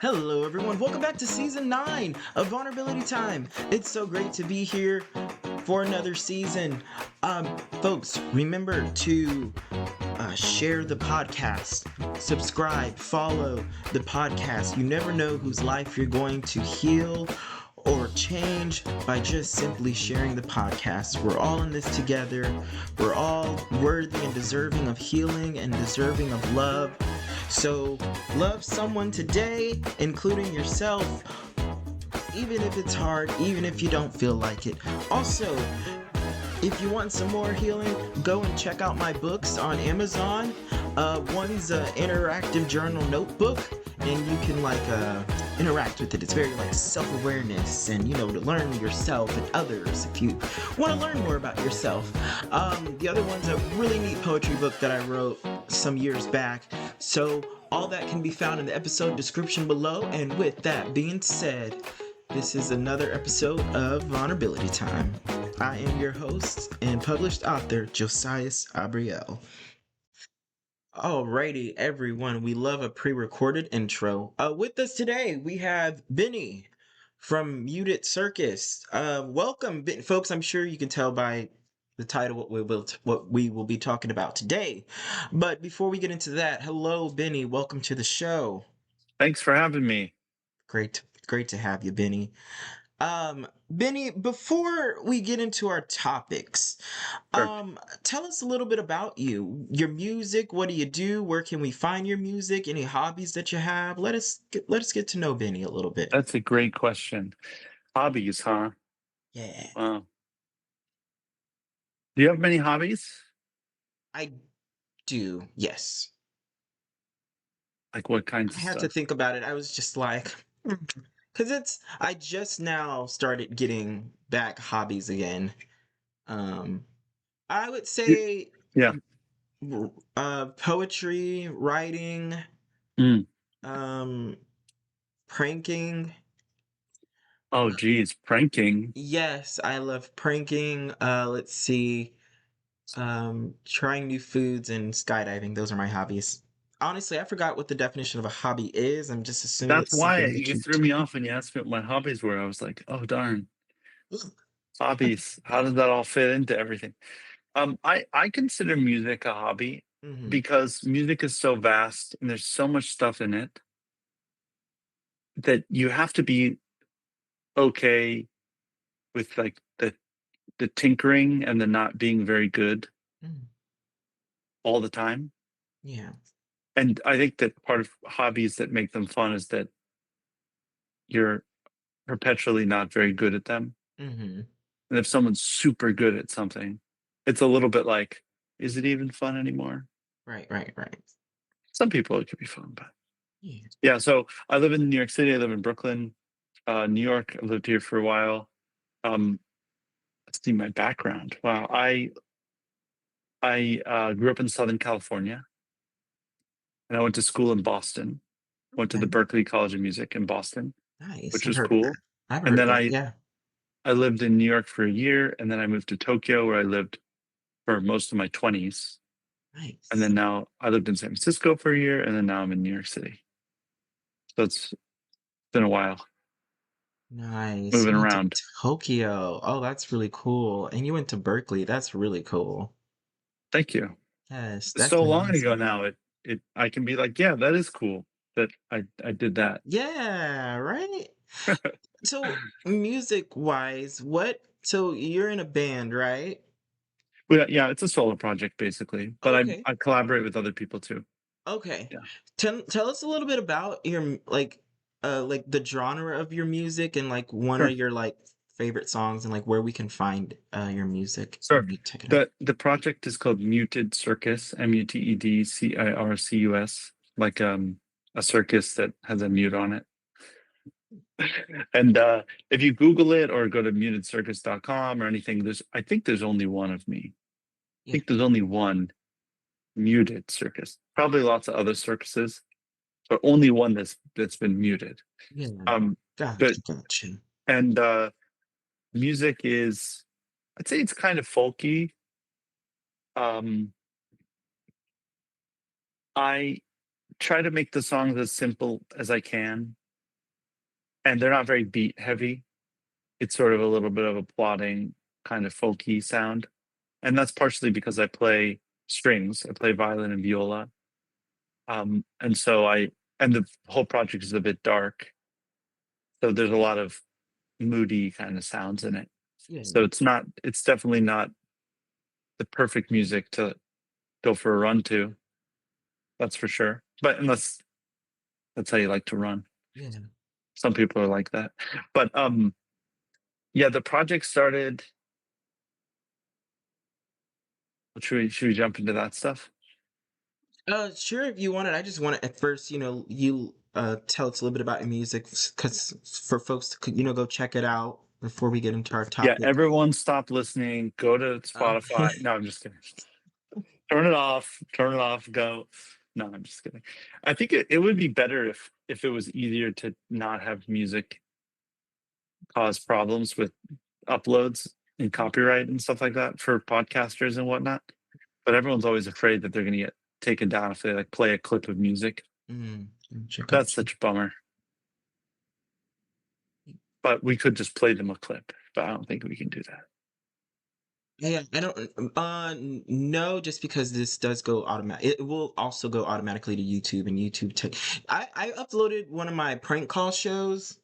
Hello, everyone. Welcome back to season 9 of Vulnerability Time. It's so great to be here for another season. Folks, remember to share the podcast, subscribe, follow the podcast. You never know whose life you're going to heal or change by just simply sharing the podcast. We're all in this together. We're all worthy and deserving of healing and deserving of love. So love someone today, including yourself, even if it's hard, even if you don't feel like it. Also, if you want some more healing, go and check out my books on Amazon. One's an interactive journal notebook, and you can interact with it. It's very self-awareness and to learn yourself and others if you want to learn more about yourself. The other one's a really neat poetry book that I wrote some years back. So all that can be found in the episode description below. And with that being said, this is another episode of Vulnerability Time. I am your host and published author, Josias Abriel. Alrighty, everyone, we love a pre-recorded intro. With us today, we have Benny from Muted Circus. Welcome, folks. I'm sure you can tell by the title what we will be talking about today. But before we get into that, hello, Benny. Welcome to the show. Thanks for having me. Great to have you, Benny. Benny, before we get into our topics, Sure. tell us a little bit about you, your music. What do you do? Where can we find your music? Any hobbies that you have? Let us get to know Benny a little bit. That's a great question. Hobbies, huh? Yeah, Wow. Do you have many hobbies? I do. Yes. Like what kinds I of had to stuff? think about it. I was just like, because I just now started getting back hobbies again. Um, I would Y- say Yeah. poetry, writing, Mm. um, pranking. Oh, geez. Pranking. Yes, I love pranking. Let's see. Trying new foods and skydiving. Those are my hobbies. Honestly, I forgot what the definition of a hobby is. I'm just assuming That's it's why something you that you threw me off when you asked me what my hobbies were. I was like, oh, darn. do. Hobbies. How does that all fit into everything? I consider music a hobby Hmm. because music is so vast and there's so much stuff in it that you have to be okay with like the tinkering and the not being very good all the time. Yeah. And I think that part of hobbies that make them fun is that you're perpetually not very good at them. Hmm. And if someone's super good at something, it's a little bit like, is it even fun anymore? Right, right, right. Some people it could be fun, but Yeah. yeah. So I live in New York City. I live in Brooklyn, New York. I lived here for a while. Um, let's see my background. Wow, I grew up in Southern California, and I went to school in Boston. Went to the Okay. Berklee College of Music in Boston, Nice. which I've was heard of cool. that. I've And heard of then that. I Yeah. I lived in New York for a year, and then I moved to Tokyo, where I lived for most of my 20s. And Nice. then now I lived in San Francisco for a year, and then now I'm in New York City. So it's been a while Nice. moving You went to around. Tokyo. Oh, that's really cool. And you went to Berkeley. That's really cool. Thank you. Yes, It's that's so long ago amazing. now. It I can be like, yeah, that is cool that I did that. Yeah, right? So, music-wise, so you're in a band, right? But yeah, it's a solo project basically, but Okay. I collaborate with other people too. Okay. Yeah, Tell us a little bit about your like the genre of your music and like one of sure, your favorite songs and like where we can find your music. sure. Check it out. The project is called Muted Circus, MUTEDCIRCUS, like a circus that has a mute on it. And if you Google it or go to mutedcircus.com or anything, I think there's only one of me. I Yeah. think there's only one muted circus. Probably lots of other circuses, but only one that's been muted. Yeah. Um, but Gotcha, gotcha. and music is, I'd say it's kind of folky. Um, I try to make the songs as simple as I can. and they're not very beat heavy. It's sort of a little bit of a plodding kind of folky sound, and that's partially because I play strings. I play violin and viola, and so I and the whole project is a bit dark, so there's a lot of moody kind of sounds in it. Yeah. So it's definitely not the perfect music to go for a run to. That's for sure. But unless that's how you like to run. Yeah. Some people are like that. But yeah, the project started. Should we jump into that stuff? Sure, if you wanted. I just wanted at first, you tell us a little bit about your music, because for folks to, go check it out before we get into our Yeah, topic. everyone stop listening. Go to Uh, Spotify. No, I'm just kidding. Turn it off. Turn it off. Go. No, I'm just kidding. I think it would be better if it was easier to not have music cause problems with uploads and copyright and stuff like that for podcasters and whatnot. But everyone's always afraid that they're going to get taken down if they like play a clip of music. mm, That's gotcha. such a bummer. But we could just play them a clip. But I don't think we can do that. Yeah, I don't. No, just because this does go automatic. It will also go automatically to YouTube, and YouTube took. I uploaded one of my prank call shows,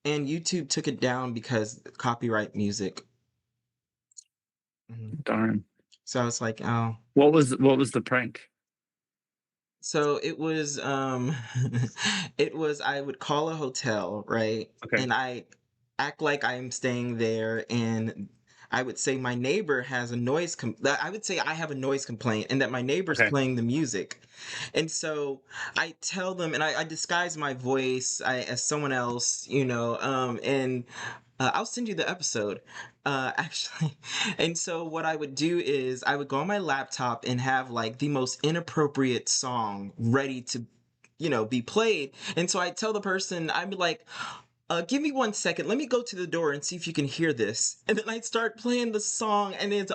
and YouTube took it down because copyright music. Mhm. Darn. So I was like, oh. What was the prank? So it was it was I would call a hotel, right? Okay. And I act like I'm staying there, and I would say my neighbor has a that I would say I have a noise complaint and that my neighbor's Okay. playing the music. And so I tell them, and I disguise my voice as someone else, and I'll send you the episode, actually. And so what I would do is I would go on my laptop and have like the most inappropriate song ready to, be played. And so I tell the person, I'd be like, give me 1 second. Let me go to the door and see if you can hear this. And then I'd start playing the song, and it's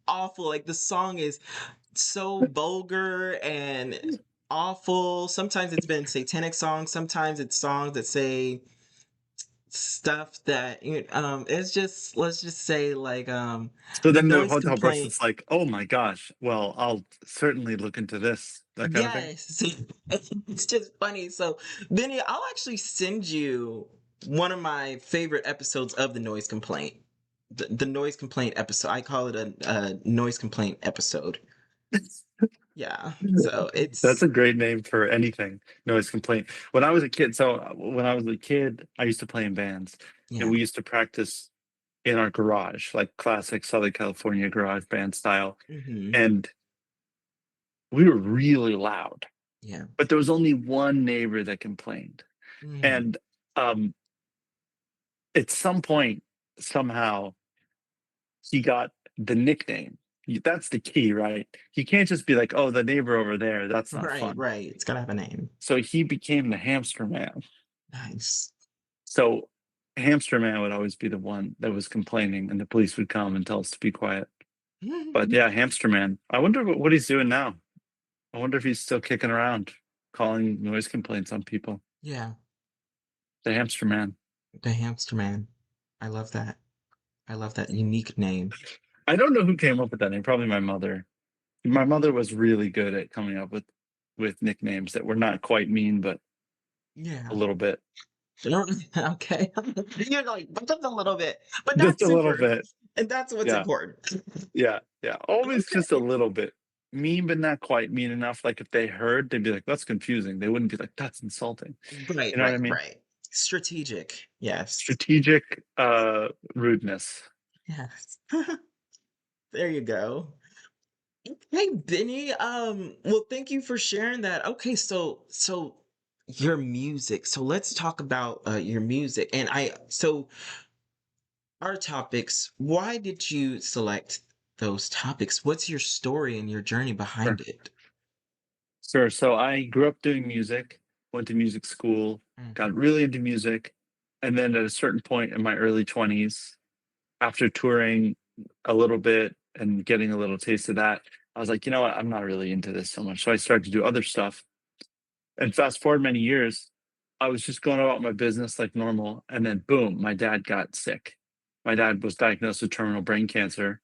awful. Like the song is so vulgar and awful. Sometimes it's been satanic songs. Sometimes it's songs that say stuff that it's just, let's just say, like So the then the noise hotel complaint. person's like, "Oh my gosh, well, I'll certainly look into this." That kind of thing? Yes. It's just funny. So Benny, I'll actually send you one of my favorite episodes of the noise complaint, the noise complaint episode. I call it a noise complaint episode. Yeah, so That's it's, a great name for anything, noise complaint. When I was a kid when I was a kid, I used to play in bands, and yeah. we used to practice in our garage, like classic Southern California garage band style, Hmm. and we were really loud, Yeah. but there was only one neighbor that complained, Mm. and, um, at some point, somehow, he got the nickname. That's the key, right? You can't just be like, "Oh, the neighbor over there." That's not Right, fun. right. It's gotta have a name. So he became the hamster man. Nice. So hamster man would always be the one that was complaining, and the police would come and tell us to be quiet. But yeah, hamster man. I wonder what he's doing now. I wonder if he's still kicking around, calling noise complaints on people. Yeah, The hamster man. the hamster man. I love that. I love that unique name. I don't know who came up with that name. Probably my mother. My mother was really good at coming up with nicknames that were not quite mean, but a Yeah. little bit. Okay. You're like, but just a little bit. But Just that's a little super. bit. And that's what's Yeah. important. Yeah. Yeah. Always just a Okay. little bit. Mean, but not quite mean enough. Like if they heard, they'd be like, "That's confusing." They wouldn't be like, "That's insulting." Right, You know what I right, mean? right. Strategic. Yes. Strategic rudeness. Yes. There you go. Hey, Benny. Well, thank you for sharing that. Okay, so your music. So let's talk about your music. And our topics. Why did you select those topics? What's your story and your journey behind Sure. it? Sure. So I grew up doing music, went to music school, got Mhm. really into music, and then at a certain point in my early 20s, after touring a little bit and getting a little taste of that, I was like, "You know what? I'm not really into this so much." So I started to do other stuff. And fast forward many years, I was just going about my business like normal, and then boom, my dad got sick. My dad was diagnosed with terminal brain cancer,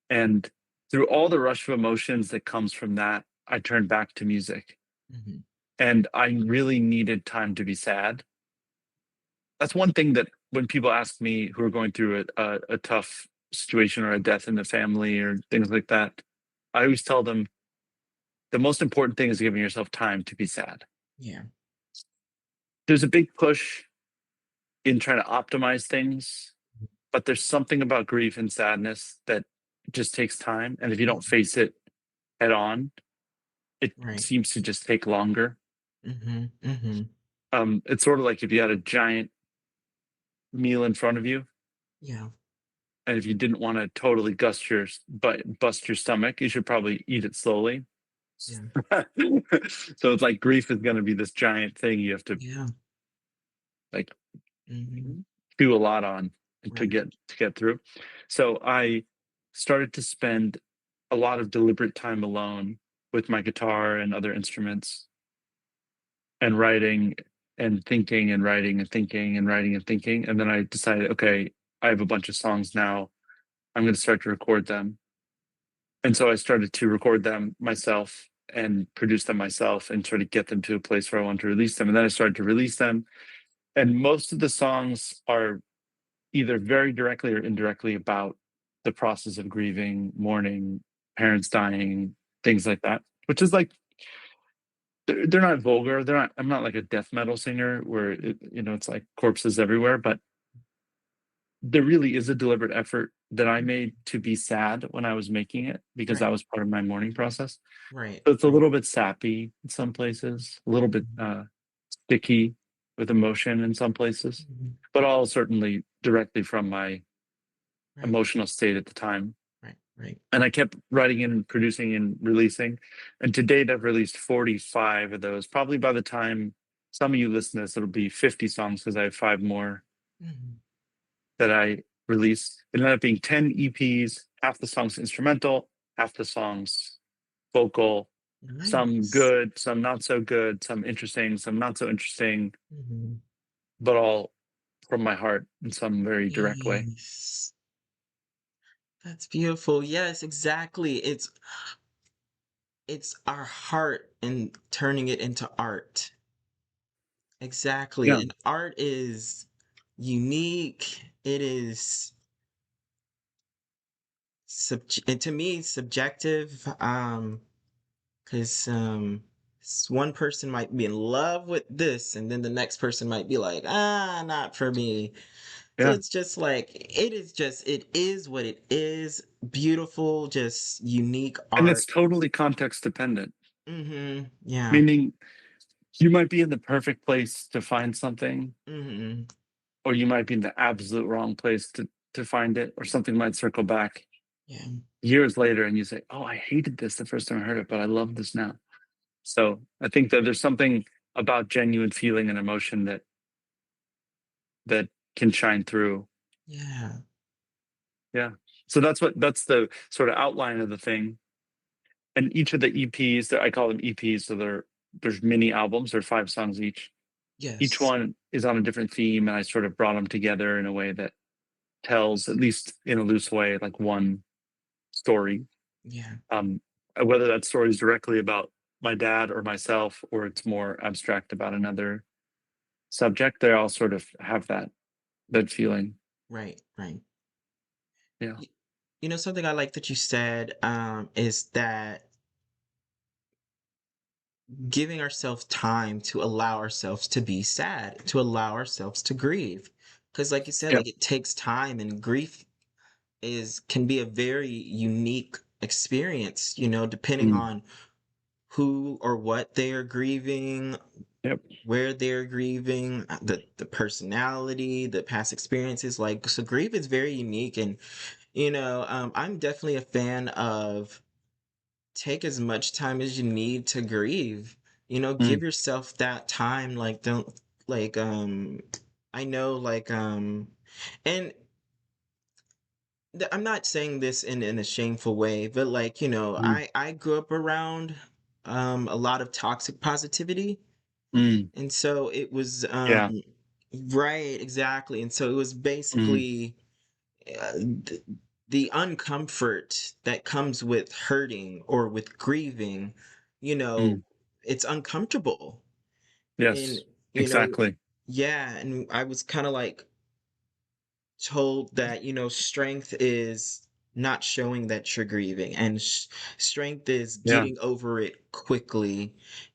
and through all the rush of emotions that comes from that, I turned back to music, Mhm. and I really needed time to be sad. That's one thing that when people ask me who are going through a tough situation or a death in the family or things like that, I always tell them the most important thing is giving yourself time to be sad. Yeah. There's a big push in trying to optimize things, but there's something about grief and sadness that just takes time. And if you don't Mhm. face it head on, it Right. seems to just take longer. Mhm. Mhm. It's sort of like if you had a giant meal in front of you, Yeah. and if you didn't want to totally but bust your stomach, you should probably eat it slowly. Yeah. So it's like grief is going to be this giant thing you have to Yeah. like Mhm. do a lot on Right. to get through. So I started to spend a lot of deliberate time alone with my guitar and other instruments and writing and thinking and writing and thinking and writing and thinking. And then I decided, okay, I have a bunch of songs now. I'm going to start to record them. And so I started to record them myself and produce them myself and sort of get them to a place where I want to release them. And then I started to release them. And most of the songs are either very directly or indirectly about the process of grieving, mourning, parents dying, things like that, which is like they're not vulgar. They're not. I'm not like a death metal singer where it's like corpses everywhere. But there really is a deliberate effort that I made to be sad when I was making it because Right. that was part of my mourning process. Right. So it's a Right. little bit sappy in some places, a little bit Mhm. sticky with emotion in some places, Mhm. but all certainly directly from my Right. emotional state at the time. Right. Right. And I kept writing and producing and releasing. And to date, I've released 45 of those. Probably by the time some of you listen to this, it'll be 50 songs because I have five more Mhm. that I released. It ended up being 10 EPs, half the songs instrumental, half the songs vocal, some Nice. good, some not so good, some interesting, some not so interesting, Mhm. but all from my heart in some very direct way. Yes. That's beautiful. Yes, exactly. It's our heart and turning it into art. Exactly. Yeah. And art is unique. It is and to me subjective. Because one person might be in love with this, and then the next person might be like, ah, not for me. So Yeah. it's just like it is what it is. Beautiful, just unique And art. it's totally context dependent, Yeah. meaning you might be in the perfect place to find something, Hmm. or you might be in the absolute wrong place to find it, or something might circle back Yeah. years later and you say, "Oh, I hated this the first time I heard it, but I love this now." So I think that there's something about genuine feeling and emotion that can shine through. Yeah. Yeah. So that's the sort of outline of the thing. And each of the EPs, that I call them EPs, so there's mini albums, they're 5 songs each. Each Yes. one is on a different theme, and I sort of brought them together in a way that tells, at least in a loose way, like one story. Yeah. Um, whether that story is directly about my dad or myself, or it's more abstract about another subject, they all sort of have that feeling. Right. Right. Yeah. Y- something I like that you said is that giving ourselves time to allow ourselves to be sad, to allow ourselves to grieve. Because, like you said, Yeah. like it takes time, and grief is can be a very unique experience, depending Mm. on who or what they are grieving, Yep. where they're grieving, the personality, the past experiences. Like, so grief is very unique. And, I'm definitely a fan of take as much time as you need to grieve. Give Mm. yourself that time. Like, don't, like, I know, like, and I'm not saying this in a shameful way, but like, Mm. I grew up around a lot of toxic positivity. Mm, And so it was, yeah. right, exactly. And so it was Mm, basically the, the uncomfort that comes with hurting or with grieving, you know, mm, it's uncomfortable. And, yes, you know, exactly. yeah. And I was kind of like, told that strength is not showing that you're grieving, and strength is Yeah, getting over it quickly.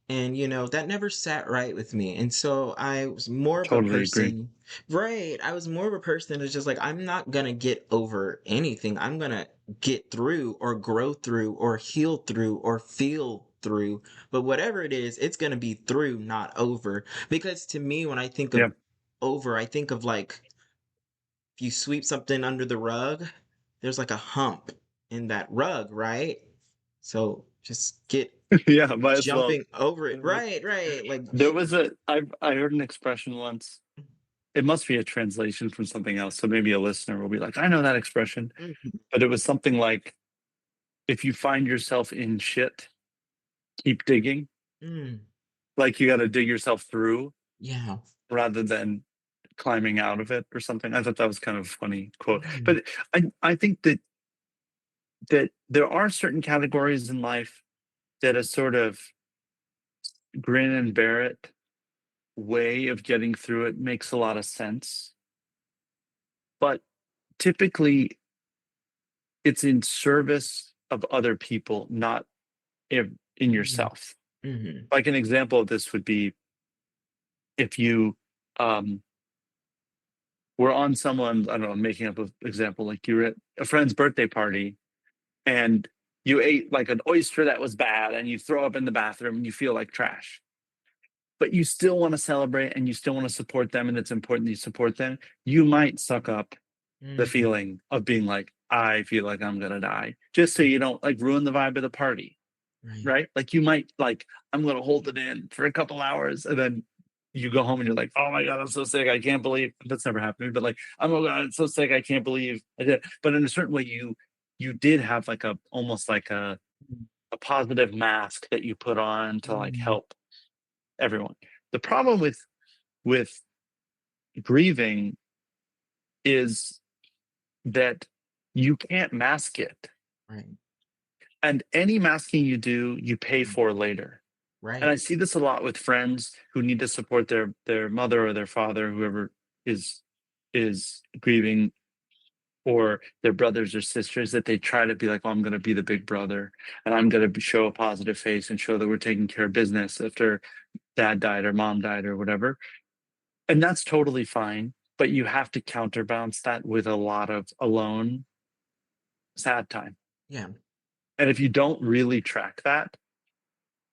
And that never sat right with me, and so I was more of a totally agree. person. Right, I was more of a person that's just like, I'm not gonna get over anything. I'm gonna get through or grow through or heal through or feel through, but whatever it is, it's gonna be through, not over. Because to me, when I think of Yeah. over, I think of like, if you sweep something under the rug, there's like a hump in that rug, right? So just get Yeah, might as well. jumping over it. Right, right. Like, There was I heard an expression once. It must be a translation from something else, so maybe a listener will be like, "I know that expression," mhm, but it was something like, "If you find yourself in shit, keep digging." mm, Like, you gotta dig yourself through yeah. rather than climbing out of it or something. I thought that was kind of a funny quote. Mm, But I think that there are certain categories in life that a sort of grin and bear it way of getting through it makes a lot of sense. But typically, it's in service of other people, not in mm, yourself. mhm, Like an example of this would be if you um, were on someone, I don't know, I'm making up an example, like you were at a friend's birthday party and you ate like an oyster that was bad and you throw up in the bathroom and you feel like trash. But you still want to celebrate and you still want to support them and it's important that you support them. You might suck up the mm, feeling of being like, I feel like I'm gonna die, just so you don't like ruin the vibe of the party, right. right? Like you might like, I'm gonna hold it in for a couple hours, and then you go home and you're like, oh my god, I'm so sick, I can't believe that's never happened to me, but like, oh my god, I'm so sick, I can't believe I did. But in a certain way, you did have like a almost like Mm, a positive mask that you put on to like mm, help everyone. The problem with grieving is that you can't mask it. right. And any masking you do, you pay Mm, for later. And I right. see this a lot with friends who need to support their mother or their father, whoever is is grieving, or their brothers or sisters, that they try to be like, "Oh, I'm going to be the big brother, and I'm going to show a positive face and show that we're taking care of business after dad died or mom died or whatever." And that's totally fine, but you have to counterbalance that with a lot of alone sad time. Yeah. And if you don't really track that,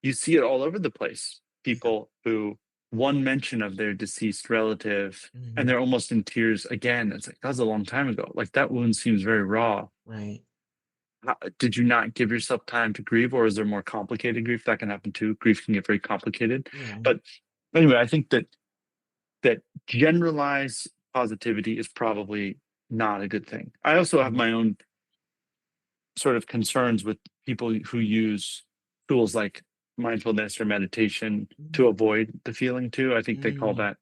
you see it all over the place. Yeah. People who one mention of their deceased relative and Mhm, they're almost in tears again. It's like, that was a long time ago. Like that wound seems very raw. right. Did you not give yourself time to grieve, or is there more complicated grief that can happen too? Grief can get very complicated. Yeah. But anyway, I think that generalized positivity is probably not a good thing. I also have Mm, my own sort of concerns with people who use tools like mindfulness or meditation to mm, avoid the feeling too. I think they call mm, that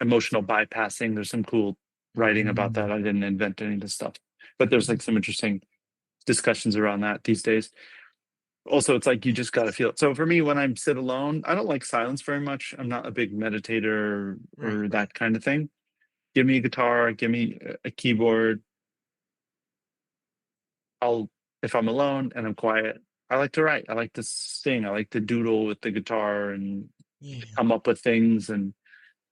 emotional bypassing. There's some cool writing about that. mm, I didn't invent any of this stuff, but there's mm, like some interesting discussions around that these days. Also, it's like you just got to feel it. So for me, when I sit alone, I don't like silence very much. I'm not a big meditator right, or right. that kind of thing. Give me a guitar, give me a keyboard, I'll if I'm alone and I'm quiet, I like to write. I like to sing. I like to doodle with the guitar and Yeah. come up with things. And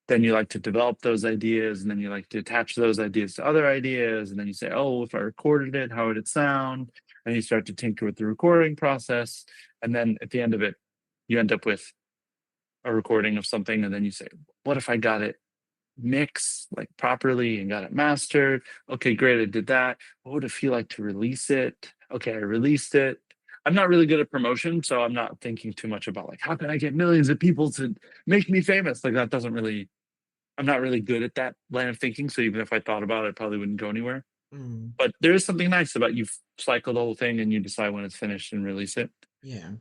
then you like to develop those ideas, and then you like to attach those ideas to other ideas. And then you say, oh, if I recorded it, how would it sound? And you start to tinker with the recording process. And then at the end of it, you end up with a recording of something. And then you say, what if I got it mixed like properly and got it mastered? Okay, great, I did that. What would it feel like to release it? Okay, I released it. I'm not really good at promotion, so I'm not thinking too much about like how can I get millions of people to make me famous. Like that doesn't really. I'm not really good at that line of thinking. So even if I thought about it, I probably wouldn't go anywhere. Mm, But there is something nice about you cycle the whole thing and you decide when it's finished and release it. yeah.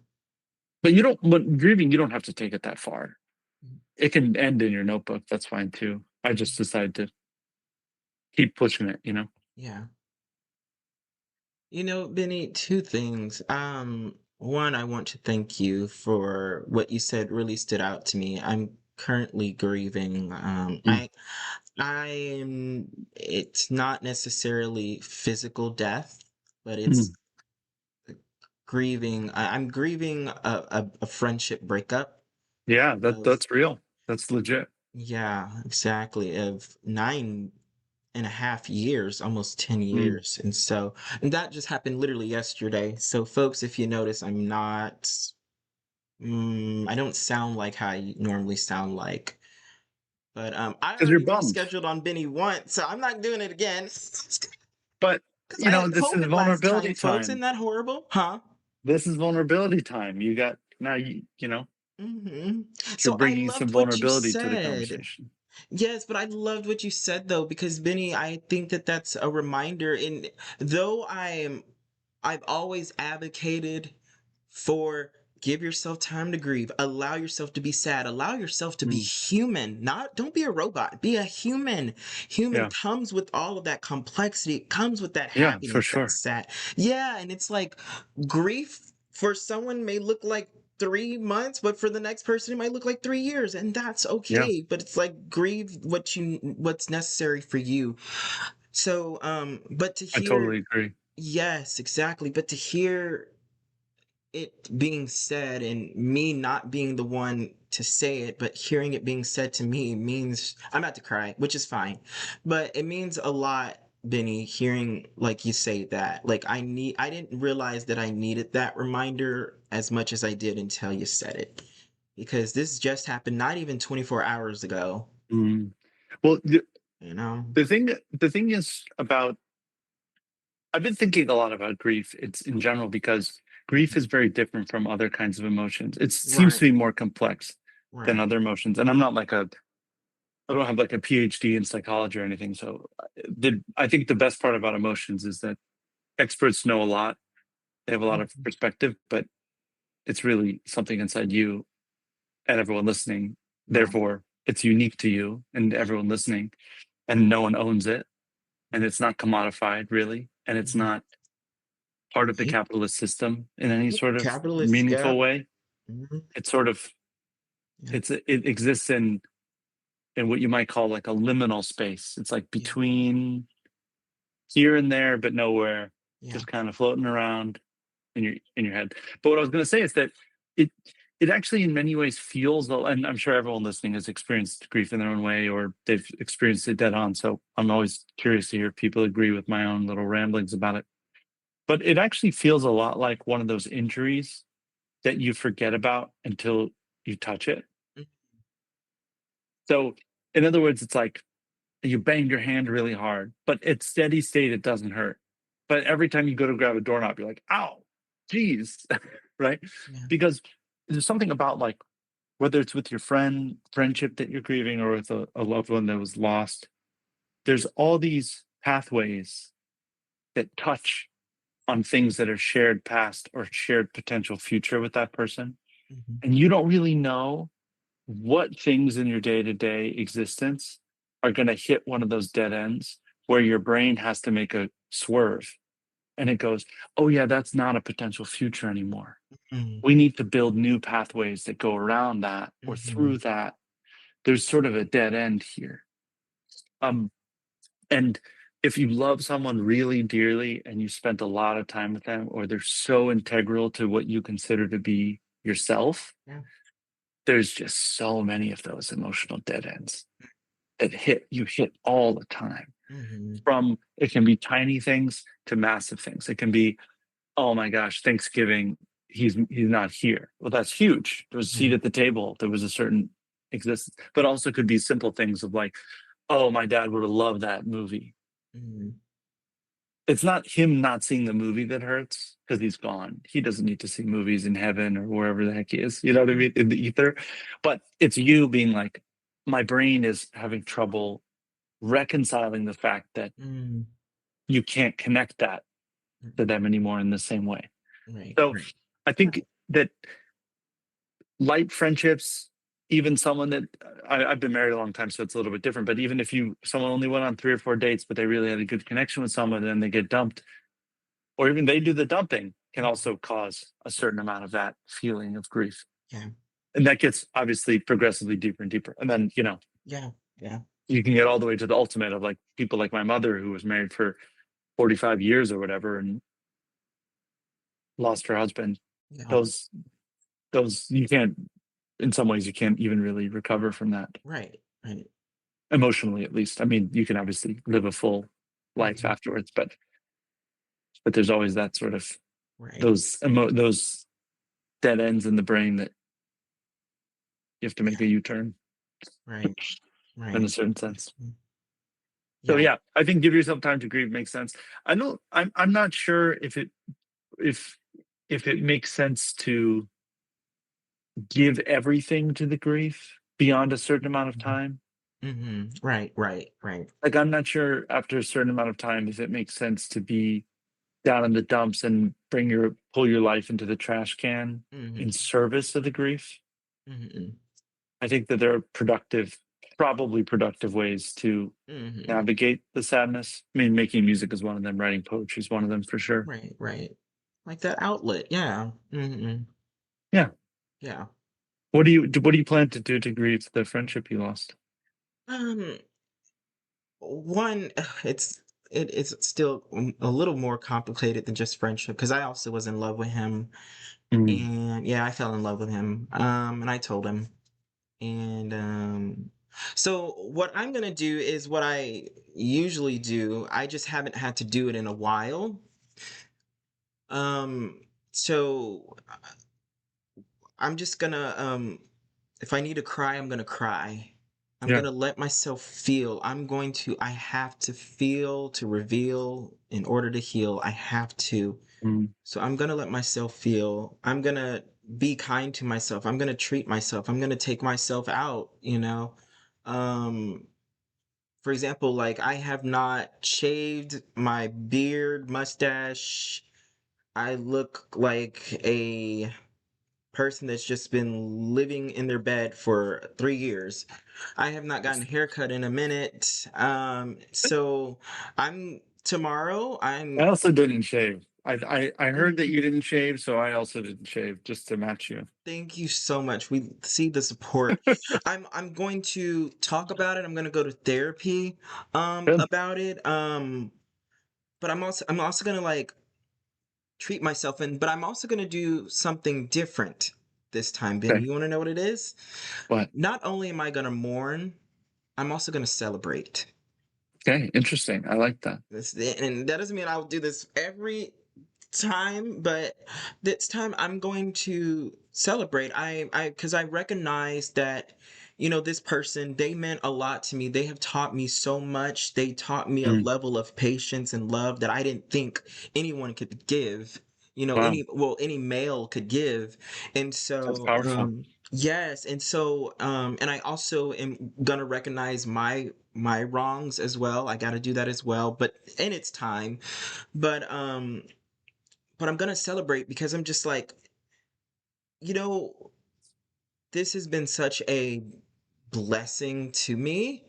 But you don't. But grieving, you don't have to take it that far. It can end in your notebook. That's fine too. I just decided to keep pushing it, you know? Yeah. Benny, two things. One, I want to thank you for what you said really stood out to me. I'm currently grieving. Mm. It's not necessarily physical death, but it's Mm. grieving. I'm grieving a friendship breakup Yeah, of, that's real. That's legit. yeah, exactly, of 9.5 years, almost 10 Mm. years. And that just happened literally yesterday. So, folks, if you notice, I don't sound like how I normally sound like. But I 'Cause you're already bummed. rescheduled on Benny once, so I'm not doing it again. But, Because you I know, had this is COVID last time, vulnerability folks. Isn't time. that horrible? Huh? This is vulnerability time. You got now you know, you're So I bringing some loved what you vulnerability to the said. conversation. Yes, but I loved what you said though, because Benny, I think that that's a reminder. And though I've always advocated for give yourself time to grieve, allow yourself to be sad, allow yourself to be Mm. human. Not don't be a robot, be a human. Human Yeah. comes with all of that complexity, it comes with that Yeah, for happiness, that sure. sad. Yeah, and it's like grief for someone may look like 3 months, but for the next person it might look like 3 years, and that's Yeah, okay. But it's like grieve what's necessary for you. So but to I hear, totally agree. yes, exactly, but to hear it being said and me not being the one to say it, but hearing it being said to me means I'm about to cry, which is fine. But it means a lot, Benny, hearing like you say that. Like I didn't realize that I needed that reminder as much as I did until you said it. Because this just happened not even 24 hours ago, Mm. Well, you know? the thing is about I've been thinking a lot about grief. It's in general because grief is very different from other kinds of emotions. It seems Right, to be more complex than right. other emotions. And I don't have like a PhD in psychology or anything. So I think the best part about emotions is that experts know a lot. They have a lot of Mhm. perspective, but it's really something inside you and everyone listening. Right. Therefore, it's unique to you and everyone listening, and no one owns it. And it's not commodified, really. And it's Mhm. not part of the Right. capitalist system in any sort of Capitalists, yeah. meaningful way. Mhm. It's sort of Yeah. it exists in what you might call like a liminal space. It's like Yeah. between here and there, but nowhere, Yeah. just kind of floating around in your head. But what I was going to say is that it it actually in many ways feels, and I'm sure everyone listening has experienced grief in their own way or they've experienced it dead on. So I'm always curious to hear if people agree with my own little ramblings about it. But it actually feels a lot like one of those injuries that you forget about until you touch it. Mm, So, in other words, it's like you banged your hand really hard, but at steady state, it doesn't hurt. But every time you go to grab a doorknob, you're like, ow, geez, right? yeah. Because there's something about like, whether it's with your friendship that you're grieving, or with a loved one that was lost, there's all these pathways that touch on things that are shared past or shared potential future with that person. Mhm. And you don't really know what things in your day-to-day existence are going to hit one of those dead ends where your brain has to make a swerve and it goes, oh yeah, that's not a potential future anymore. Mhm. We need to build new pathways that go around that or through Mhm. that. There's sort of a dead end here. um and if you love someone really dearly and you spent a lot of time with them, or they're so integral to what you consider to be yourself, Yeah. there's just so many of those emotional dead ends that hit all the time. Mhm. From it can be tiny things to massive things. It can be, oh my gosh, Thanksgiving, he's not here. Well, that's huge. There was a seat Mhm. at the table. There was a certain existence, but also could be simple things of like, oh, my dad would have loved that movie. Mhm. It's not him not seeing the movie that hurts because he's gone. He doesn't need to see movies in heaven or wherever the heck he is. You know what I mean? In the ether. But it's you being like, my brain is having trouble reconciling the fact that Mm. you can't connect that to Mhm. them anymore in the same way. Right, So right. I think that light friendships, even someone that I've been married a long time, so it's a little bit different. But even if someone only went on 3 or 4 dates, but they really had a good connection with someone, and then they get dumped, or even they do the dumping, can also cause a certain amount of that feeling of grief. Yeah. And that gets obviously progressively deeper and deeper. And then, Yeah. Yeah. you can get all the way to the ultimate of like people like my mother who was married for 45 years or whatever and lost her husband. Yeah. Those you can't, in some ways you can't even really recover from that, Right. Right. emotionally at least. I mean, you can obviously live a full life Mhm. afterwards, but there's always that sort of Right. those dead ends in the brain that you have to make Yeah. a U-turn Right. in a Right. certain sense. Mhm. So Yeah. yeah, I think give yourself time to grieve makes sense. I'm not sure if if it makes sense to give everything to the grief beyond a certain amount of Mhm. time. Mhm. Right. Right. Right. Like I'm not sure after a certain amount of time if it makes sense to be down in the dumps and pull your life into the trash can in Mhm. service of the grief. Mhm. I think that there are probably productive ways to Mhm. navigate the sadness. I mean, making music is one of them, writing poetry is one of them for sure. Right. Right. Like that outlet. Yeah. Mhm. Yeah. Yeah. What do you plan to do to grieve the friendship you lost? Um. One, it's still a little more complicated than just friendship because I also was in love with him, Mm, and yeah, I fell in love with him. And I told him, and so what I'm gonna do is what I usually do. I just haven't had to do it in a while. Um, so I'm just gonna if I need to cry, I'm gonna cry. I'm yeah. gonna let myself feel. I have to feel to reveal in order to heal. I have to. Mm, So I'm gonna let myself feel. I'm gonna be kind to myself. I'm gonna treat myself. I'm gonna take myself out. Um, for example, like I have not shaved my beard, mustache. I look like a person that's just been living in their bed for 3 years. I have not gotten a haircut in a minute. So I'm tomorrow. I I'm also didn't shave. I heard Thank that you, you didn't shave, so I also didn't shave just to match you. thank you so much. We see the support. I'm going to talk about it. I'm going to go to therapy Good. about it. But I'm also going to like treat myself but I'm also going to do something different this time, Ben. Okay. You want to know what it is? What? Not only am I going to mourn, I'm also going to celebrate. Okay. Interesting. I like that. And that doesn't mean I'll do this every time, but this time I'm going to celebrate. Because I recognize that, this person, they meant a lot to me. They have taught me so much. They taught me a Mm, level of patience and love that I didn't think anyone could give. wow. Any male could give. And That's so, powerful. yes. And so, and I also am gonna recognize my wrongs as well. I got to do that as well, but in its time. But I'm gonna celebrate because I'm just like, you know, this has been such a blessing to me.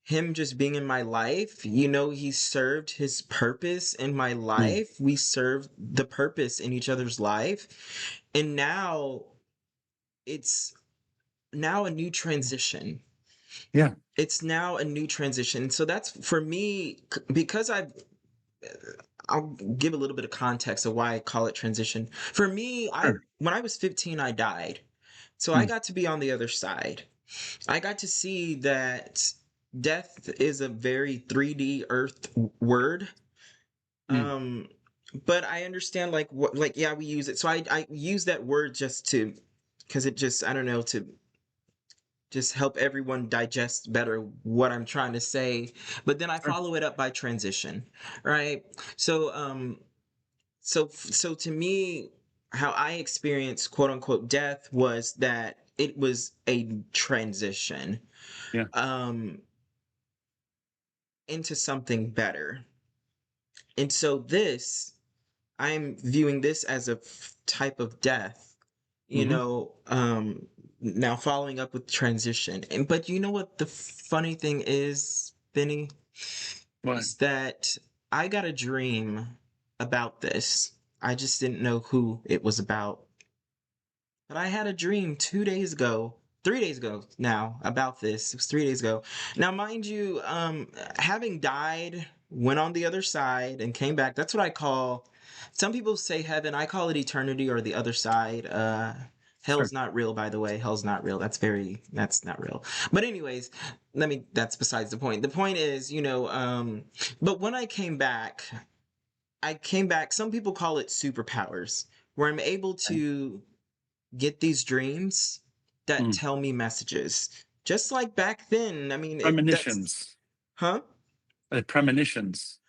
Him just being in my life, he served his purpose in my Mm, life. We served the purpose in each other's life. And it's now a new transition. yeah. It's now a new transition. So that's for me because I'll give a little bit of context of why I call it transition. For me, I Sure. when I was 15, I died. So I Mm, got to be on the other side. I got to see that death is a very 3D earth word. mm, Um but I understand like what like yeah, we use it. So I use that word just to because it just I don't know to just help everyone digest better what I'm trying to say. But then I sure. follow it up by transition, right? So so to me, how I experienced quote unquote death was that it was a transition Yeah. um into something better. And so this I'm viewing this as a type of death, Hmm. now following up with transition. And but you know what the funny thing is, Benny, What? is that I got a dream about this. I just didn't know who it was about. But I had a dream 2 days ago, 3 days ago now about this. It was 3 days ago. Now, mind you, having died, went on the other side and came back. That's what I call. Some people say heaven. I call it eternity or the other side. Sure. Hell's not real, by the way. Hell's not real. That's not real. But anyways, that's besides the point. The point is, but when I came back. Some people call it superpowers, where I'm able Right. to get these dreams that Mm. tell me messages. Just like back then. I mean, that's, Premonitions. huh? Premonitions.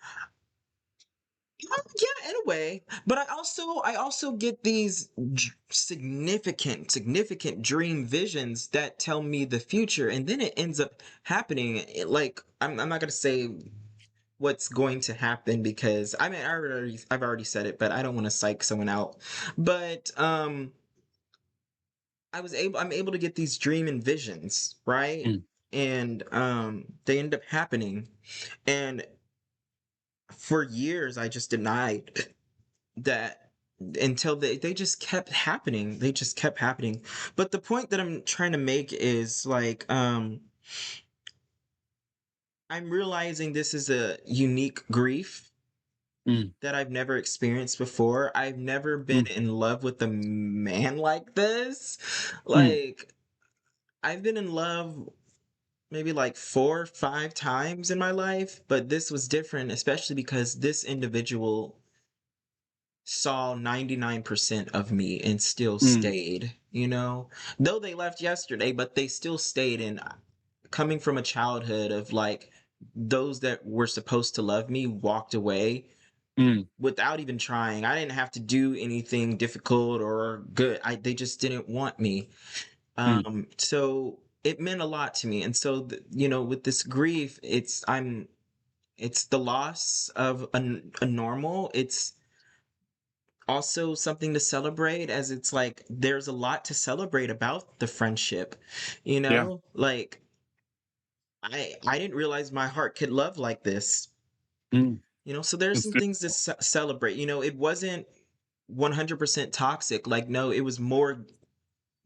Yeah, in a way. But I also get these significant dream visions that tell me the future, and then it ends up happening. Like I'm not gonna say what's going to happen because I mean I've already said it, but I don't want to psych someone out. But I'm able to get these dream and visions, right? Mm. And they end up happening. And for years I just denied that until they just kept happening. They just kept happening. But the point that I'm trying to make is like I'm realizing this is a unique grief Mm. that I've never experienced before. I've never been Mm. in love with a man like this. Mm. Like I've been in love maybe like 4 or 5 times in my life, but this was different, especially because this individual saw 99% of me and still Mm. stayed, though they left yesterday, but they still stayed. And coming from a childhood of like those that were supposed to love me walked away Mm. without even trying. I didn't have to do anything difficult or good. They just didn't want me. Mm. So it meant a lot to me. And so, with this grief, it's the loss of a normal. It's also something to celebrate, as it's like there's a lot to celebrate about the friendship, Yeah. like I didn't realize my heart could love like this. Mm. So there's It's some things to celebrate. It wasn't 100% toxic. Like, no, it was more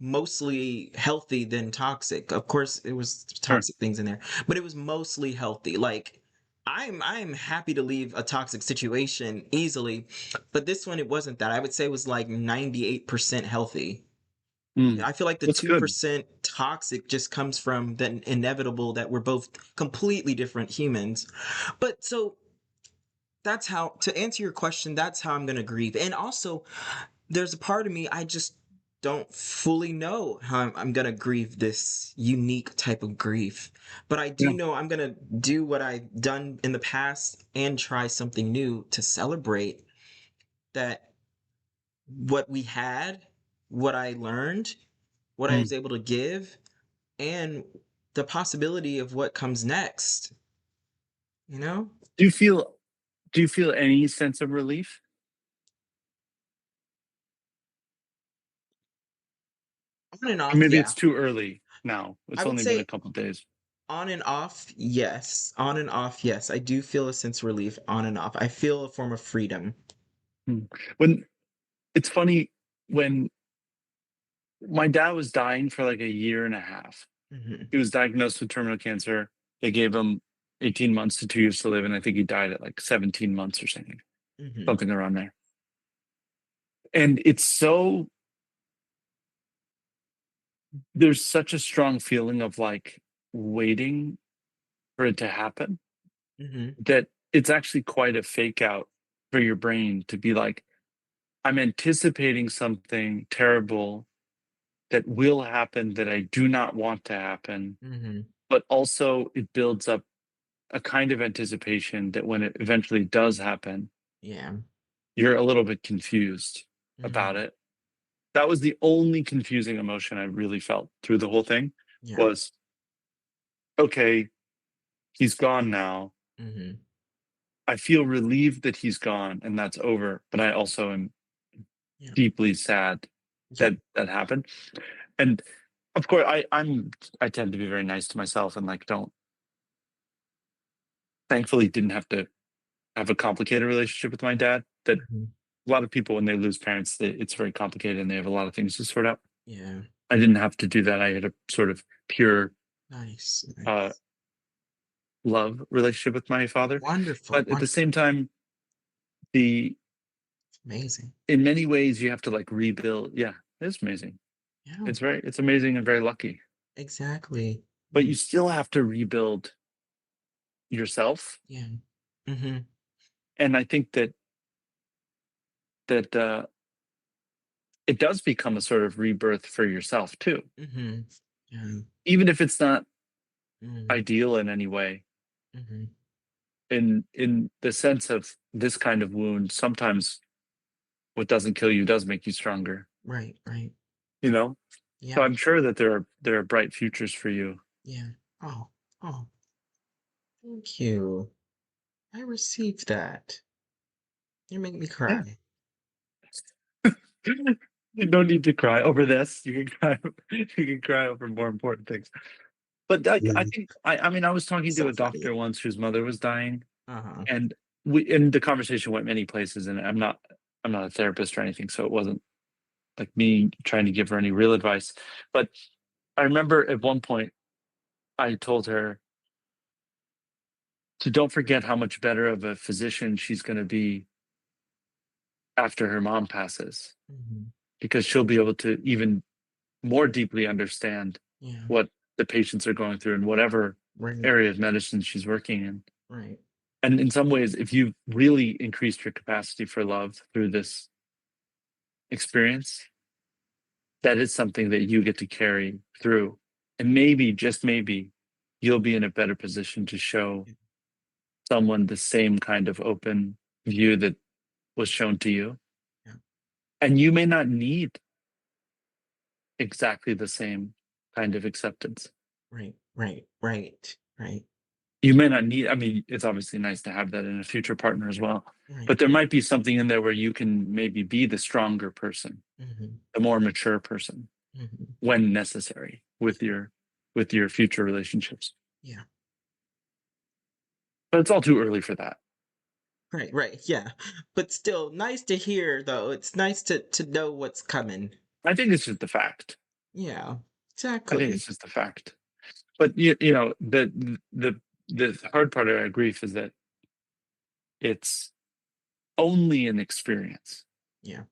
mostly healthy than toxic. Of course, it was sure. toxic things in there, but it was mostly healthy. Like I'm happy to leave a toxic situation easily, but this one it wasn't that. I would say it was like 98% healthy. Mm. I feel like the That's good. 2% toxic just comes from the inevitable that we're both completely different humans. But so that's how, to answer your question, that's how I'm going to grieve. And also, there's a part of me I just don't fully know how I'm gonna grieve this unique type of grief. But I do Yeah. know I'm gonna do what I've done in the past and try something new to celebrate that what we had, what I learned, what I was Mm. able to give, and the possibility of what comes next, you know? Do you feel do you feel any sense of relief? On and Or off, maybe yeah. it's too early now. I It's would only been a say couple days. on and off, yes. On and off, yes. I do feel a sense of relief on and off. I feel a form of freedom. Mm. When it's funny, when my dad was dying for like a year and a half, Mhm, he was diagnosed with terminal cancer. They gave him 18 months to 2 years to live, and I think he died at like 17 months or mhm, something around there. And it's so there's such a strong feeling of like waiting for it to happen mhm, that it's actually quite a fake out for your brain to be like, I'm anticipating something terrible that will happen that I do not want to happen, mhm. but also it builds up a kind of anticipation that when it eventually does happen, Yeah. you're a little bit confused about Mhm. it. That was the only confusing emotion I really felt through the whole thing Yeah. was, okay, he's gone now. Mhm. I feel relieved that he's gone and that's over, but I also am Yeah. deeply sad Yeah. that that happened. And Of course, I tend to be very nice to myself and, like, don't thankfully, didn't have to have a complicated relationship with my dad that Mhm. a lot of people, when they lose parents, it's very complicated and they have a lot of things to sort out. Yeah. I didn't have to do that. I had a sort of pure, Nice, uh, nice. love relationship with my father, Wonderful, but at the same time, the amazing. in many ways, you have to, like, rebuild. Yeah, it's amazing. Yeah, It's amazing and very lucky, exactly. but Mm, you still have to rebuild yourself, yeah. Mhm, and I think that it does become a sort of rebirth for yourself too, mhm. Yeah, even if it's not mm, ideal in any way. mhm. In the sense of this kind of wound, sometimes what doesn't kill you does make you stronger, Right, right. you know? So Yeah, I'm sure that there are bright futures for you. yeah. Oh, oh, thank you. I received that. You make me Yeah. cry. You don't need to cry over this. You can cry you can cry over more important things. But, like, I Mm, think I mean, I was talking to so a funny. doctor once whose mother was dying, Uh-huh. and the conversation went many places, and I'm not a therapist or anything, so it wasn't, like, me trying to give her any real advice. But I remember at one point, I told her to don't forget how much better of a physician she's gonna be after her mom passes, Mhm. because she'll be able to even more deeply understand Yeah, what the patients are going through in whatever right, area of medicine she's working in. right. And in some ways, if you've really increased your capacity for love through this experience, that is something that you get to carry through. And maybe, just maybe, you'll be in a better position to show Yeah, someone the same kind of open view that was shown to you. yeah. And you may not need exactly the same kind of acceptance. Right, right, right, right, You may not need, I mean, it's obviously nice to have that in a future partner as well, right. but there might be something in there where you can maybe be the stronger person, Mhm, the more mature person mhm. when necessary with your future relationships. Yeah. But it's all too early for that. Right, right, yeah. But still, nice to hear, though. It's nice to know what's coming. I think it's just a fact. Yeah, I think exactly. it's just a fact. But you know, the hard part of our grief is that it's only an experience Yeah,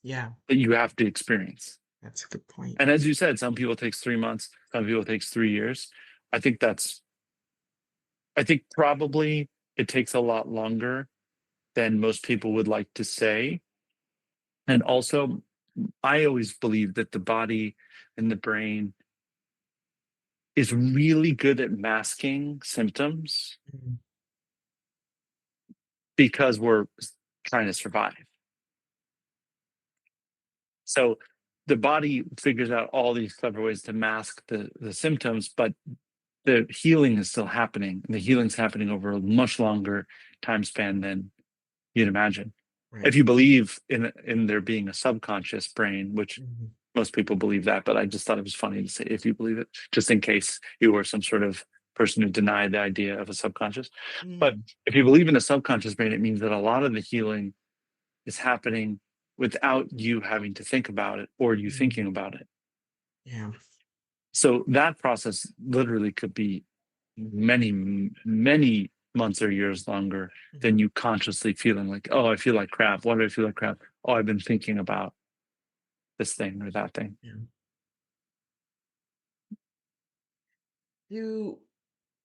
yeah. that you have to experience. That's a good point. And as you said, some people it takes 3 months, some people it takes 3 years. I think that's I think probably it takes a lot longer than most people would like to say. And also, I always believe that the body and the brain is really good at masking symptoms Mhm, because we're trying to survive. So the body figures out all these clever ways to mask the symptoms, but the healing is still happening. And the healing's happening over a much longer time span than you'd imagine. If right. you believe in there being a subconscious brain, which Mhm, most people believe that, but I just thought it was funny to say if you believe it, just in case you were some sort of person who denied the idea of a subconscious. But mm, if you believe in a subconscious brain, it means that a lot of the healing is happening without you having to think about it or you mm. thinking about it. Yeah. So that process literally could be many months or years longer than Mhm, you consciously feeling like, oh, I feel like crap. Why do I feel like crap? Oh, I've been thinking about this thing or that thing. yeah. You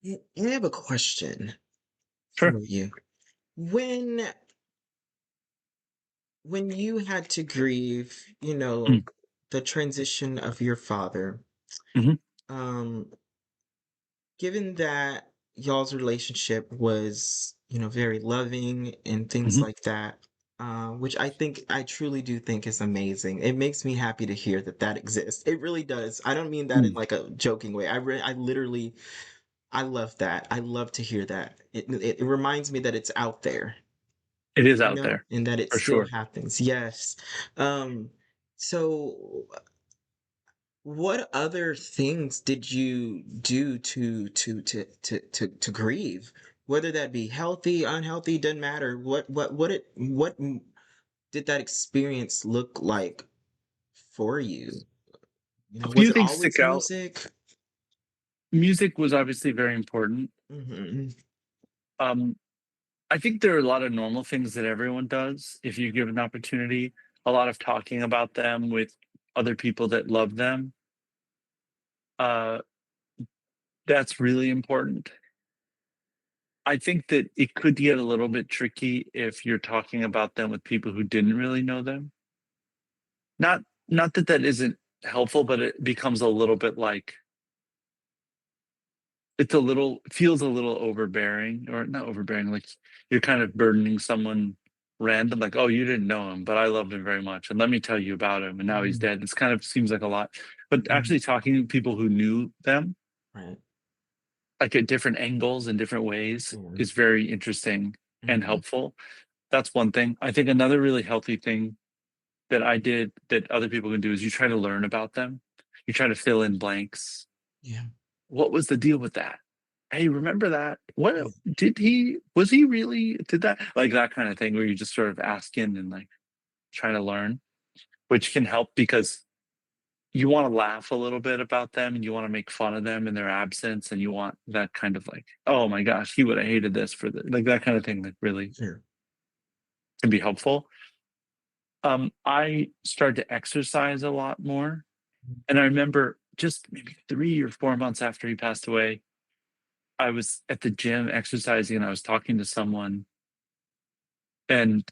I have a question Sure. for you. When when you had to grieve, Mm, the transition of your father, mhm, um, given that y'all's relationship was, very loving and things mhm, like that, which I truly do think is amazing. It makes me happy to hear that that exists. It really does. I don't mean that in mm. like a joking way. I literally, I love that. I love to hear that. It reminds me that it's out there, It is out there and that it for still sure. happens. Yes. Um, so What other things did you do to grieve? Whether that be healthy, unhealthy, doesn't matter. What did that experience look like for you? A Was few it things stick always out. music? Music was obviously very important. Hmm. Um, I think there are a lot of normal things that everyone does if you give an opportunity. A lot of talking about them with other people that love them. Uh, that's really important. I think that it could get a little bit tricky if you're talking about them with people who didn't really know them. Not not that that isn't helpful, but it becomes a little bit like it's a little feels a little overbearing, or not overbearing, like you're kind of burdening someone random, like, "Oh, you didn't know him, but I loved him very much, and let me tell you about him, and now he's Hmm. dead." It's kind of seems like a lot, but Hmm. actually talking to people who knew them, Right. like at different angles and different ways, Yeah. is very interesting and Hmm. helpful. That's one thing. I think another really healthy thing that I did that other people can do is you try to learn about them. You try to fill in blanks. Yeah. What was the deal with that? Hey, remember that? What Yeah. did he was he really did that? Like that kind of thing where you just sort of ask in and like trying to learn, which can help because you want to laugh a little bit about them and you want to make fun of them in their absence and you want that kind of like, oh my gosh, he would have hated this for the like that kind of thing that really Sure. can be helpful. I started to exercise a lot more. And I remember just maybe 3 or 4 months after he passed away, I was at the gym exercising and I was talking to someone, and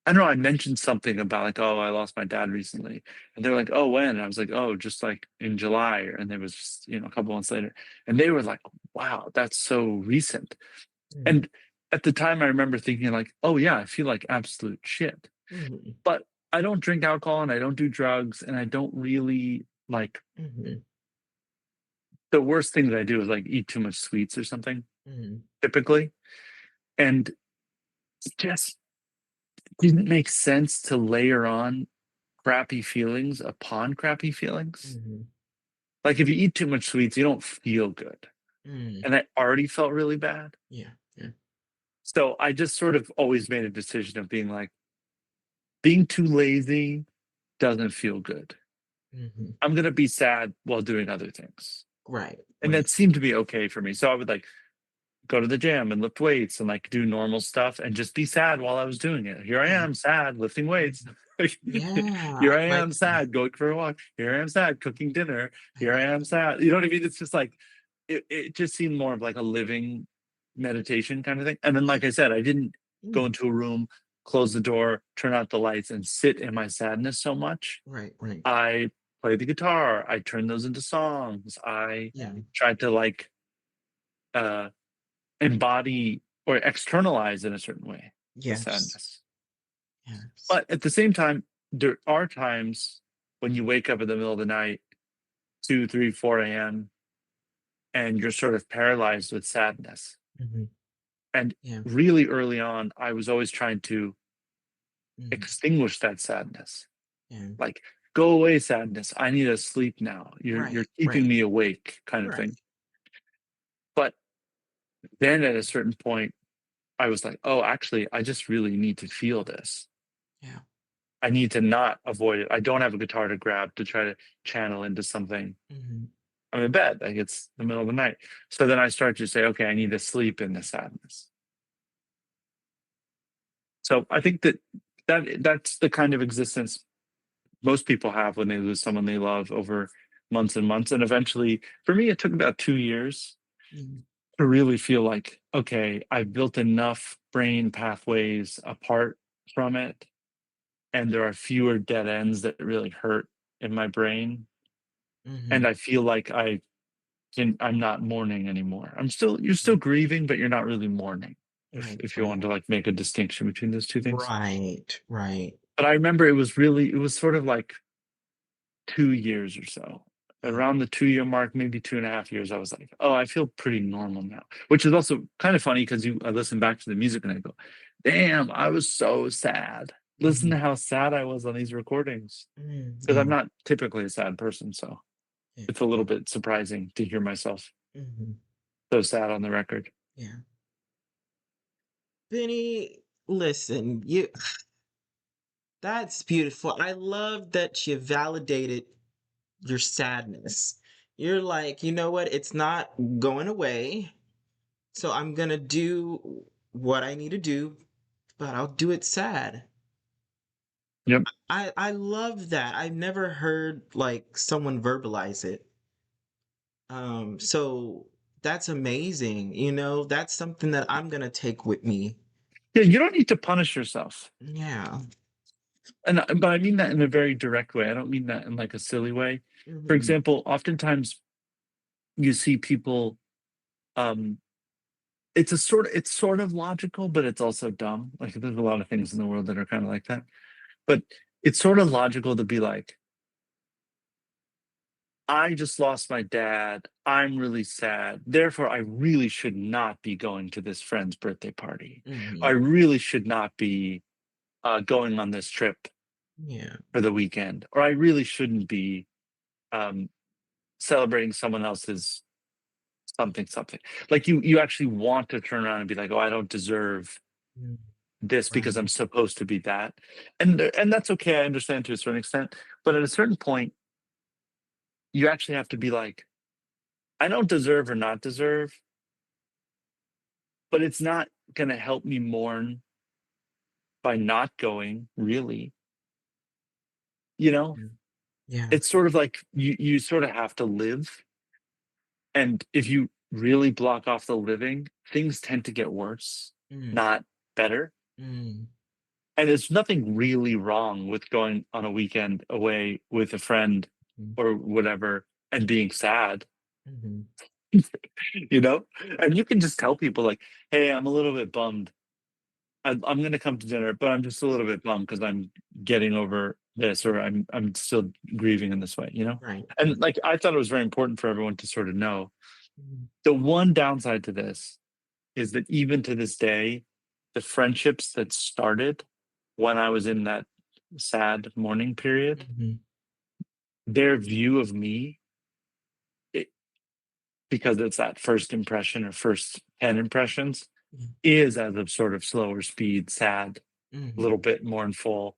I don't know, I mentioned something about like, "Oh, I lost my dad recently." And they're like, "Oh, when?" And I was like, "Oh, just like in July." And it was just, a couple months later. And they were like, "Wow, that's so recent." Mm. And at the time I remember thinking like, "Oh yeah, I feel like absolute shit." Mhm. But I don't drink alcohol and I don't do drugs and I don't really like Mhm. the worst thing that I do is like eat too much sweets or something Mhm. typically. And it just didn't make sense to layer on crappy feelings upon crappy feelings. Mhm. Like if you eat too much sweets, you don't feel good. Mm. And I already felt really bad. Yeah. Yeah. So I just sort of always made a decision of being like, being too lazy doesn't feel good. Mhm. I'm going to be sad while doing other things. Right. And Right. that seemed to be okay for me. So I would like go to the gym and lift weights and like do normal stuff and just be sad while I was doing it. Here I Yeah. am sad lifting weights. Mhm. Yeah. Here I I like am that. sad going for a walk. Here I am sad cooking dinner. I Here I like am that. sad. You know what I mean? It's just like it just seemed more of like a living meditation kind of thing. And then Yeah. like I said, I didn't go Mm. into a room, close the door, turn out the lights, and sit in my sadness so much. Right. Right. I played the guitar. I turned those into songs. I Yeah. tried to like uh embody or externalize in a certain way the Yes. sadness. Yes. But at the same time, there are times when you wake up in the middle of the night, 2, 3, 4 a.m., and you're sort of paralyzed with sadness. Mhm. And Yeah. really early on, I was always trying to Mhm. extinguish that sadness. Yeah. Like, go away, sadness. I need to sleep now. You're Right. keeping Right. me awake, kind of thing. Right. But then at a certain point, I was like, oh, actually, I just really need to feel this. Yeah. I need to not avoid it. I don't have a guitar to grab to try to channel into something. Mhm. I'm in bed, like it's the middle of the night. So then I start to say, okay, I need to sleep in the sadness. So I think that that's the kind of existence most people have when they lose someone they love over months and months. And eventually, for me, it took about 2 years Mhm. to really feel like, okay, I've built enough brain pathways apart from it, and there are fewer dead ends that really hurt in my brain. And Mhm. I feel like I'm not mourning anymore. You're still Mhm. grieving, but you're not really mourning. If Right. if you Right. want to like make a distinction between those two things. Right. Right. But I remember it was sort of like 2 years or so. Yeah. Around the 2 year mark, maybe 2.5 years, I was like, oh, I feel pretty normal now. Which is also kind of funny because I listen back to the music and I go, damn, I was so sad. listen Mhm. to how sad I was on these recordings. Because Yeah, I'm not typically a sad person, so yeah, it's a little yeah. bit surprising to hear myself Mhm. so sad on the record. Yeah. Benny, listen, you that's beautiful. I love that you validated your sadness. You're like, you know what? It's not going away. So I'm gonna do what I need to do, but I'll do it sad. Yep. I love that. I've never heard like someone verbalize it. So that's amazing. That's something that I'm gonna take with me. Yeah, you don't need to punish yourself. Yeah. But I mean that in a very direct way. I don't mean that in like a silly way. For Mhm. example, oftentimes you see people, um, it's sort of logical, but it's also dumb. Like there's a lot of things in the world that are kind of like that. But it's sort of logical to be like, I just lost my dad. I'm really sad. Therefore, I really should not be going to this friend's birthday party. I Mhm. really should not be going on this trip Yeah. for the weekend, or I really shouldn't be um, celebrating someone else's something something. Like you actually want to turn around and be like, oh, I don't deserve Mm. this because I'm Right. supposed to be that, and that's okay. I understand to a certain extent, but at a certain point, you actually have to be like, I don't deserve or not deserve, but it's not going to help me mourn by not going. Really, you know, Mm. Yeah. it's sort of like you sort of have to live. And if you really block off the living, things tend to get worse, Mm. not better. Mm. And there's nothing really wrong with going on a weekend away with a friend Mm. or whatever and being sad, Mhm. you know? And you can just tell people, like, hey, I'm a little bit bummed. I'm going to come to dinner, but I'm just a little bit bummed because I'm getting over this, or I'm still grieving in this way, you know? Right. And like, I thought it was very important for everyone to sort of know Mhm. the one downside to this is that even to this day, the friendships that started when I was in that sad mourning period, Mhm. their view of me, it, because it's that first impression or first 10 impressions, Mhm. is as of sort of slower speed, sad, a Mhm. little bit mournful,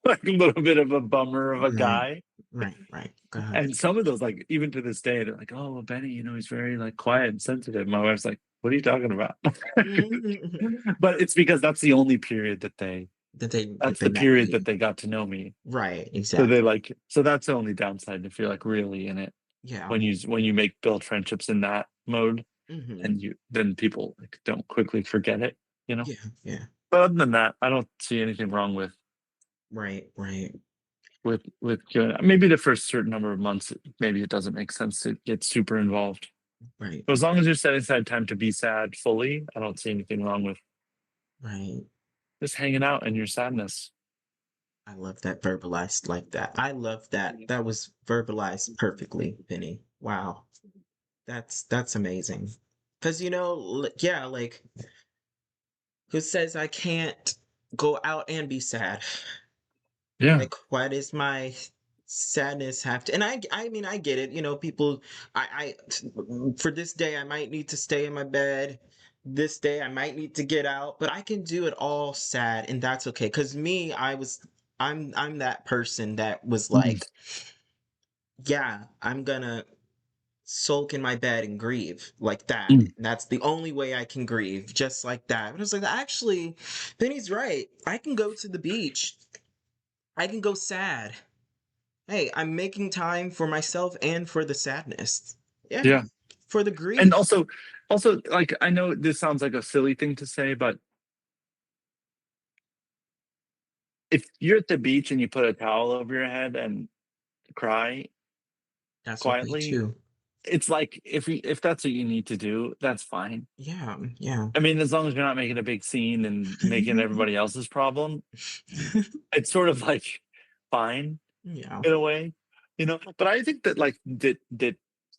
like a little bit of a bummer of a Right. guy. Right. Right. God. And some of those, like, even to this day, they're like, oh, well, Benny, he's very like quiet and sensitive. My wife's like, what are you talking about? Mhm. But it's because that's the only period that That that's they the met period you. that they got to know me. Right. So they Exactly. like, so that's the only downside if you're like really in it Yeah. when you make build friendships in that mode, Mhm. and then people like don't quickly forget it, you know. Yeah. Yeah. But other than that, I don't see anything wrong Right. Right. with maybe the first certain number of months, maybe it doesn't make sense to get super involved. Right. But as long as you're setting aside time to be sad fully, I don't see anything wrong with Right. just hanging out in your sadness. I love that verbalized like that. I love that. That was verbalized perfectly, Penny. Wow. That's amazing. Cause yeah, like who says I can't go out and be sad? Yeah. Like, why does my sadness have to? And I mean, I get it. People. For this day, I might need to stay in my bed. This day, I might need to get out, but I can do it all sad, and that's okay. Cause me, I'm that person that was Mm. like, yeah, I'm gonna sulk in my bed and grieve like that. Mm. And that's the only way I can grieve, just like that. But I was like, actually, Penny's right. I can go to the beach. I can go sad. Hey, I'm making time for myself and for the sadness. Yeah, Yeah. for the And grief. also, like, I know this sounds like a silly thing to say, but if you're at the beach and you put a towel over your head and cry That's okay quietly, too. it's like if that's what you need to do, that's fine. Yeah, yeah. I mean, as long as you're not making a big scene and making it everybody else's problem, it's sort of like fine Yeah, in a way, you know. But I think that like that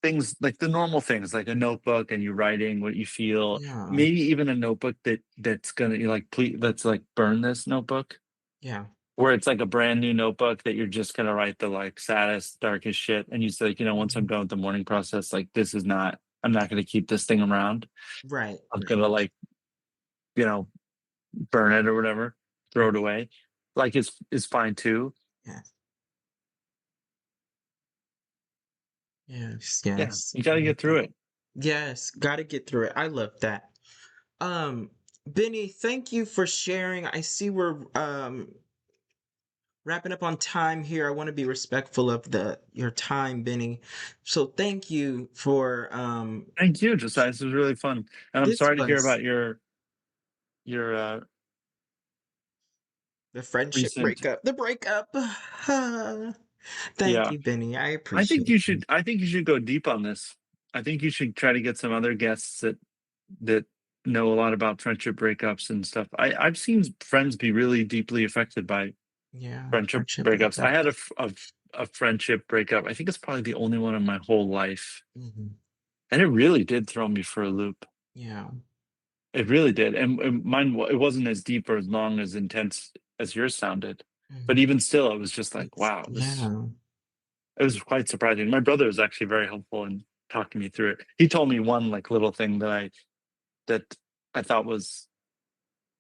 things like the normal things like a notebook and you writing what you feel, yeah. maybe even a notebook that's gonna you like please let's like burn this notebook. Yeah. where it's like a brand new notebook that you're just gonna write the like saddest, darkest shit. And you say, like, once I'm Mhm. done with the morning process, like I'm not gonna keep this thing around. Right, I'm right. gonna like, you know, burn it or whatever, throw it Right. away. Like it's fine too. Yes. Yes, Yeah. yes. You I gotta love get through that. it. Yes, gotta get through it. I love that. Um, Benny, thank you for sharing. I see we're wrapping up on time here. I want to be respectful of the your time, Benny. So thank you for Thank you, Josiah. This was really fun. And I'm this sorry to hear was about your the friendship recent breakup. The breakup. Thank yeah. you, Benny. I appreciate that. I think you should go deep on this. I think you should try to get some other guests that know a lot about friendship breakups and stuff. I've seen friends be really deeply affected by Yeah, friendship friendship breakups. I breakup. had a friendship breakup. I think it's probably the only one in my whole life, Hmm. and it really did throw me for a loop. Yeah. It really did, and it wasn't as deep or as long as intense as yours sounded, but Mhm. even still, it was just like, It's wow, this yeah. it was quite surprising. My brother was actually very helpful in talking me through it. He told me one like little thing that I thought was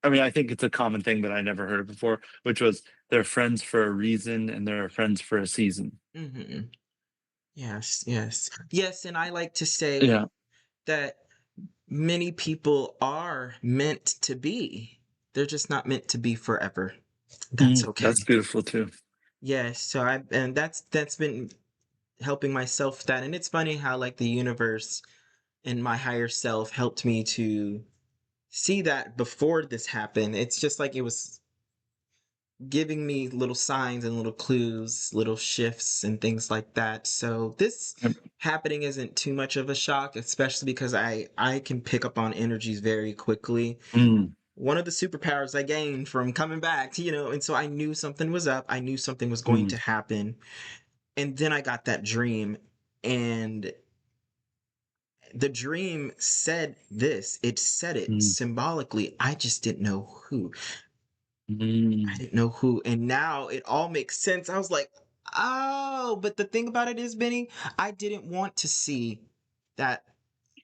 I mean, I think it's a common thing that I never heard of before, which was they're friends for a reason and they're friends for a season. Hmm. Yes, yes. Yes, and I like to say Yeah. that many people are meant to be. They're just not meant to be forever. That's okay. That's beautiful too. Yes, so I and that's been helping myself with that. And it's funny how like the universe and my higher self helped me to see that before this happened. It's just like it was giving me little signs and little clues, little shifts and things like that. So this Yep. happening isn't too much of a shock, especially because I can pick up on energies very quickly. Mm, One of the superpowers I gained from coming back, and so I knew something was up. I knew something was going mm, to happen. And then I got that dream, and the dream said this. It said it mm, symbolically. I just didn't know who. I mm, didn't know who. And now it all makes sense. I was like, oh, but the thing about it is, Benny, I didn't want to see that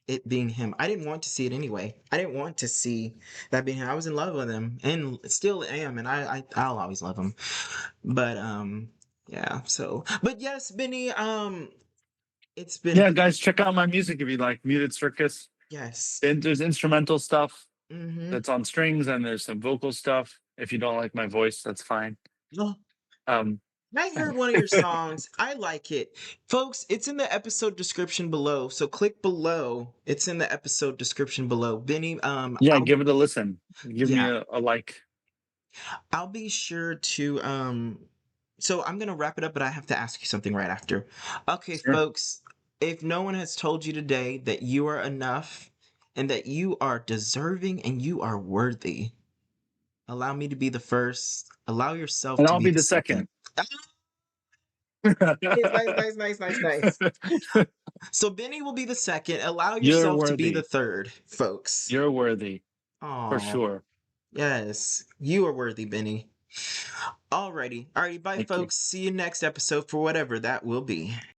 it being him. I didn't want to see it anyway. I didn't want to see that being him. I was in love with him and still am, and I'll always love him. But yeah, so but yes, Benny, it's been yeah, guys, check out my music if you like Muted Circus. yes. And there's instrumental stuff Mm-hmm. that's on strings and there's some vocal stuff. If you don't like my voice, that's fine. Oh, Um I heard one of your songs. I like it. Folks, it's in the episode description below. So click below. It's in the episode description below. Benny, yeah, give it a listen. Give me yeah, a like. I'll be sure to so I'm gonna wrap it up, but I have to ask you something right after. Okay, Sure. folks, if no one has told you today that you are enough and that you are deserving and you are worthy, allow me to be the first. Allow yourself And to I'll be be the the second. second. Ah, nice, nice, nice, nice, nice, nice. So Benny will be the second. Allow You're yourself to be the worthy. third, folks. You're worthy for Oh, sure. yes. You are worthy, Benny. Alrighty. Alrighty, bye, Thank you. folks. See you next episode for whatever that will be.